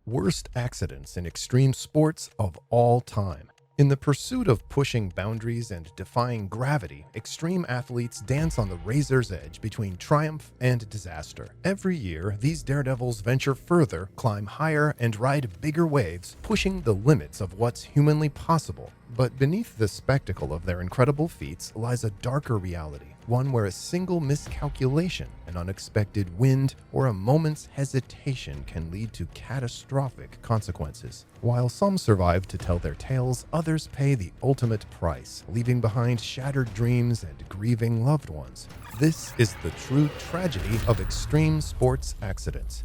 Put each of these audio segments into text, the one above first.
Worst accidents in extreme sports of all time. In the pursuit of pushing boundaries and defying gravity, extreme athletes dance on the razor's edge between triumph and disaster. Every year, these daredevils venture further, climb higher, and ride bigger waves, pushing the limits of what's humanly possible. But beneath the spectacle of their incredible feats lies a darker reality, one where a single miscalculation, an unexpected wind, or a moment's hesitation can lead to catastrophic consequences. While some survive to tell their tales, others pay the ultimate price, leaving behind shattered dreams and grieving loved ones. This is the true tragedy of extreme sports accidents.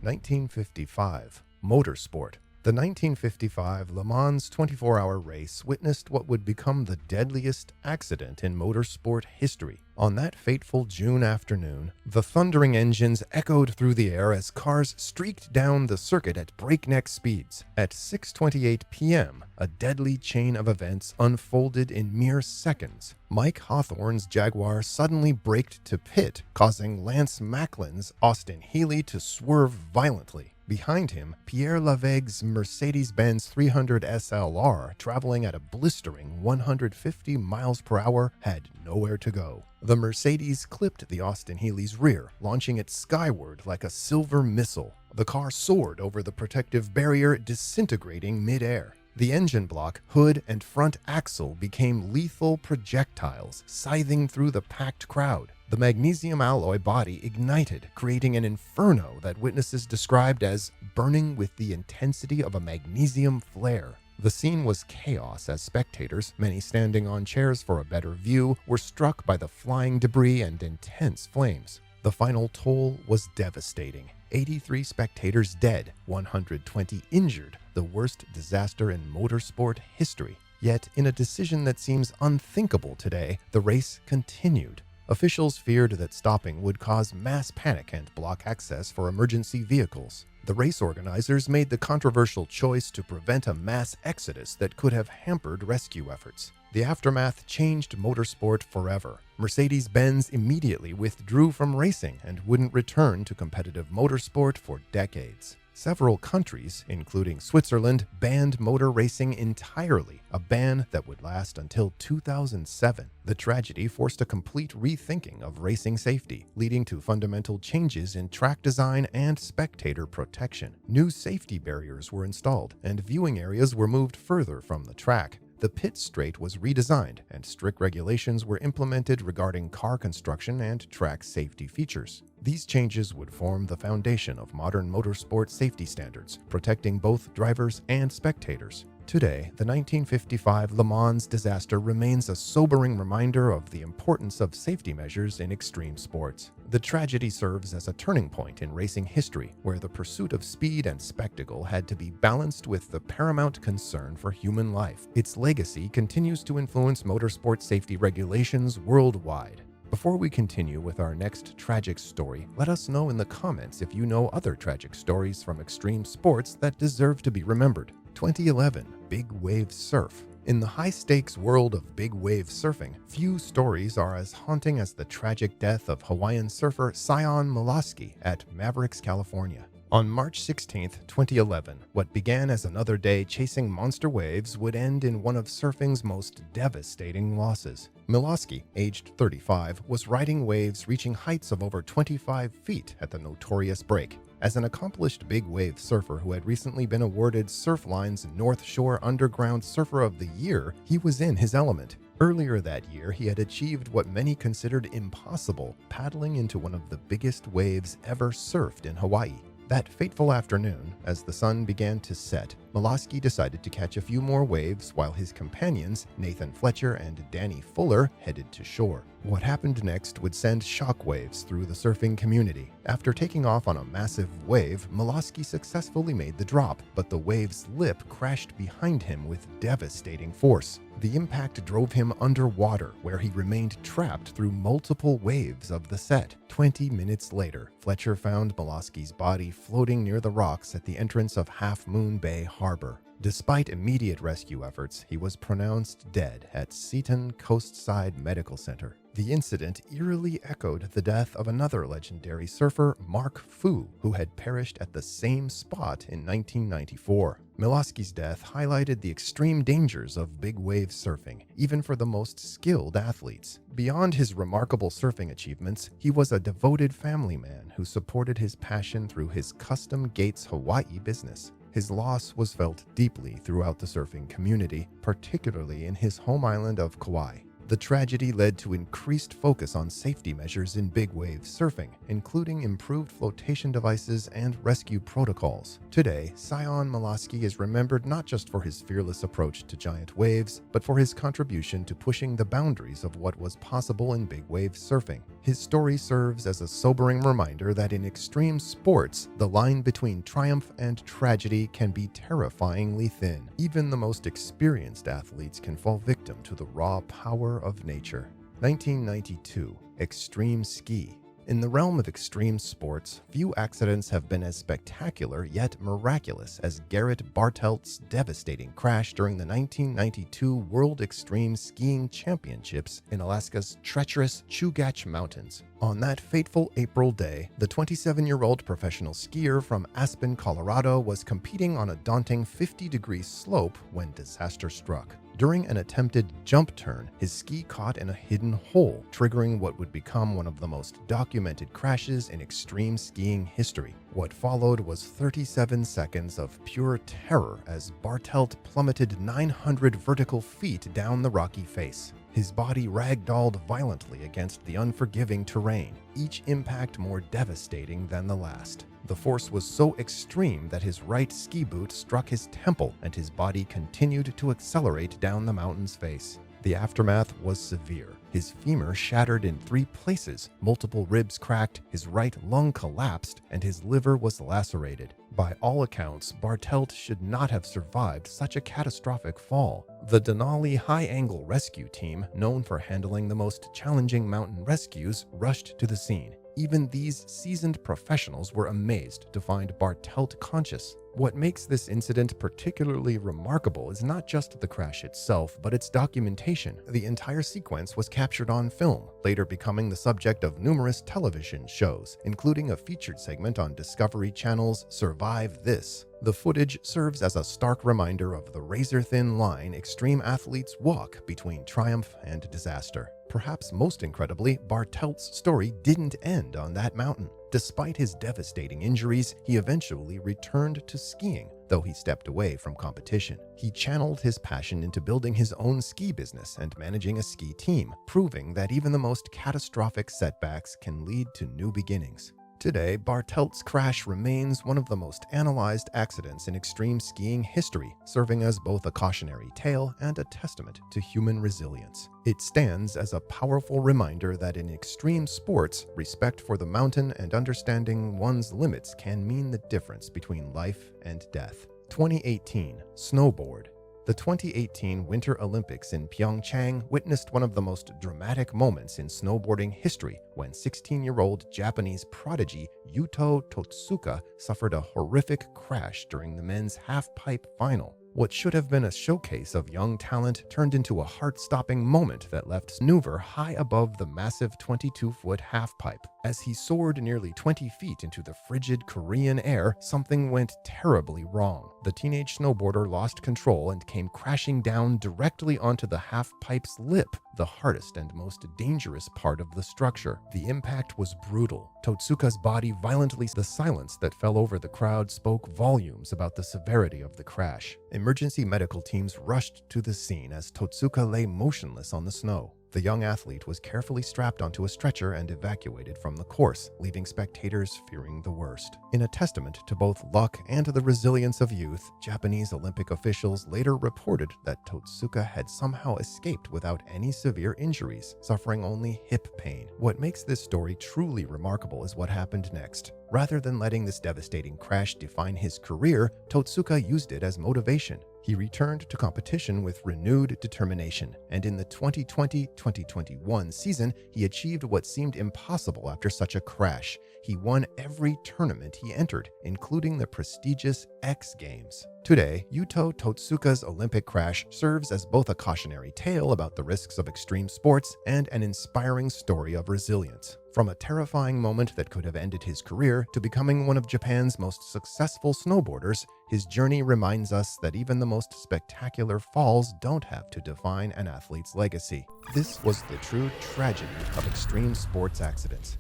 1955. Motorsport. The 1955 Le Mans 24-hour race witnessed what would become the deadliest accident in motorsport history. On that fateful June afternoon, the thundering engines echoed through the air as cars streaked down the circuit at breakneck speeds. At 6:28 p.m., a deadly chain of events unfolded in mere seconds. Mike Hawthorne's Jaguar suddenly braked to pit, causing Lance Macklin's Austin Healey to swerve violently. Behind him, Pierre Lavegue's Mercedes-Benz 300 SLR, traveling at a blistering 150 miles per hour, had nowhere to go. The Mercedes clipped the Austin Healey's rear, launching it skyward like a silver missile. The car soared over the protective barrier, disintegrating mid-air. The engine block, hood, and front axle became lethal projectiles, scything through the packed crowd. The magnesium alloy body ignited, creating an inferno that witnesses described as burning with the intensity of a magnesium flare. The scene was chaos as spectators, many standing on chairs for a better view, were struck by the flying debris and intense flames. The final toll was devastating. 83 spectators dead, 120 injured, the worst disaster in motorsport history. Yet, in a decision that seems unthinkable today, the race continued. Officials feared that stopping would cause mass panic and block access for emergency vehicles. The race organizers made the controversial choice to prevent a mass exodus that could have hampered rescue efforts. The aftermath changed motorsport forever. Mercedes-Benz immediately withdrew from racing and wouldn't return to competitive motorsport for decades. Several countries, including Switzerland, banned motor racing entirely, a ban that would last until 2007. The tragedy forced a complete rethinking of racing safety, leading to fundamental changes in track design and spectator protection. New safety barriers were installed, and viewing areas were moved further from the track. The pit straight was redesigned, and strict regulations were implemented regarding car construction and track safety features. These changes would form the foundation of modern motorsport safety standards, protecting both drivers and spectators. Today, the 1955 Le Mans disaster remains a sobering reminder of the importance of safety measures in extreme sports. The tragedy serves as a turning point in racing history, where the pursuit of speed and spectacle had to be balanced with the paramount concern for human life. Its legacy continues to influence motorsport safety regulations worldwide. Before we continue with our next tragic story, let us know in the comments if you know other tragic stories from extreme sports that deserve to be remembered. 2011, Big Wave Surf. In the high-stakes world of big wave surfing, few stories are as haunting as the tragic death of Hawaiian surfer Sion Molaski at Mavericks, California. On March 16, 2011, what began as another day chasing monster waves would end in one of surfing's most devastating losses. Molaski, aged 35, was riding waves reaching heights of over 25 feet at the notorious break. As an accomplished big wave surfer who had recently been awarded Surfline's North Shore Underground Surfer of the Year, he was in his element. Earlier that year, he had achieved what many considered impossible, paddling into one of the biggest waves ever surfed in Hawaii. That fateful afternoon, as the sun began to set, Molaski decided to catch a few more waves while his companions, Nathan Fletcher and Danny Fuller, headed to shore. What happened next would send shockwaves through the surfing community. After taking off on a massive wave, Molaski successfully made the drop, but the wave's lip crashed behind him with devastating force. The impact drove him underwater, where he remained trapped through multiple waves of the set. 20 minutes later, Fletcher found Molaski's body floating near the rocks at the entrance of Half Moon Bay Harbor. Despite immediate rescue efforts, he was pronounced dead at Seton Coastside Medical Center. The incident eerily echoed the death of another legendary surfer, Mark Fu, who had perished at the same spot in 1994. Miloski's death highlighted the extreme dangers of big wave surfing, even for the most skilled athletes. Beyond his remarkable surfing achievements, he was a devoted family man who supported his passion through his Custom Gates Hawaii business. His loss was felt deeply throughout the surfing community, particularly in his home island of Kauai. The tragedy led to increased focus on safety measures in big wave surfing, including improved flotation devices and rescue protocols. Today, Sion Miloski is remembered not just for his fearless approach to giant waves, but for his contribution to pushing the boundaries of what was possible in big wave surfing. His story serves as a sobering reminder that in extreme sports, the line between triumph and tragedy can be terrifyingly thin. Even the most experienced athletes can fall victim to the raw power of nature. 1992. Extreme ski. In the realm of extreme sports, few accidents have been as spectacular yet miraculous as Garrett Bartelt's devastating crash during the 1992 World Extreme Skiing Championships in Alaska's treacherous Chugach Mountains. On that fateful April day, the 27-year-old professional skier from Aspen, Colorado was competing on a daunting 50-degree slope when disaster struck. During an attempted jump turn, his ski caught in a hidden hole, triggering what would become one of the most documented crashes in extreme skiing history. What followed was 37 seconds of pure terror as Bartelt plummeted 900 vertical feet down the rocky face. His body ragdolled violently against the unforgiving terrain, each impact more devastating than the last. The force was so extreme that his right ski boot struck his temple and his body continued to accelerate down the mountain's face. The aftermath was severe. His femur shattered in 3 places, multiple ribs cracked, his right lung collapsed, and his liver was lacerated. By all accounts, Bartelt should not have survived such a catastrophic fall. The Denali High-Angle Rescue Team, known for handling the most challenging mountain rescues, rushed to the scene. Even these seasoned professionals were amazed to find Bartelt conscious. What makes this incident particularly remarkable is not just the crash itself, but its documentation. The entire sequence was captured on film, later becoming the subject of numerous television shows, including a featured segment on Discovery Channel's Survive This. The footage serves as a stark reminder of the razor-thin line extreme athletes walk between triumph and disaster. Perhaps most incredibly, Bartelt's story didn't end on that mountain. Despite his devastating injuries, he eventually returned to skiing, though he stepped away from competition. He channeled his passion into building his own ski business and managing a ski team, proving that even the most catastrophic setbacks can lead to new beginnings. Today, Bartelt's crash remains one of the most analyzed accidents in extreme skiing history, serving as both a cautionary tale and a testament to human resilience. It stands as a powerful reminder that in extreme sports, respect for the mountain and understanding one's limits can mean the difference between life and death. 2018. Snowboard. The 2018 Winter Olympics in Pyeongchang witnessed one of the most dramatic moments in snowboarding history when 16-year-old Japanese prodigy Yuto Totsuka suffered a horrific crash during the men's half-pipe final. What should have been a showcase of young talent turned into a heart-stopping moment that left Snuver high above the massive 22-foot halfpipe. As he soared nearly 20 feet into the frigid Korean air, something went terribly wrong. The teenage snowboarder lost control and came crashing down directly onto the halfpipe's lip, the hardest and most dangerous part of the structure. The impact was brutal. Totsuka's body violently. The silence that fell over the crowd spoke volumes about the severity of the crash. Emergency medical teams rushed to the scene as Totsuka lay motionless on the snow. The young athlete was carefully strapped onto a stretcher and evacuated from the course, leaving spectators fearing the worst. In a testament to both luck and the resilience of youth, Japanese Olympic officials later reported that Totsuka had somehow escaped without any severe injuries, suffering only hip pain. What makes this story truly remarkable is what happened next. Rather than letting this devastating crash define his career, Totsuka used it as motivation. He returned to competition with renewed determination, and in the 2020-2021 season, he achieved what seemed impossible after such a crash. he won every tournament he entered, including the prestigious X Games. Today, Yuto Totsuka's Olympic crash serves as both a cautionary tale about the risks of extreme sports and an inspiring story of resilience. From a terrifying moment that could have ended his career to becoming one of Japan's most successful snowboarders, his journey reminds us that even the most spectacular falls don't have to define an athlete's legacy. This was the true tragedy of extreme sports accidents.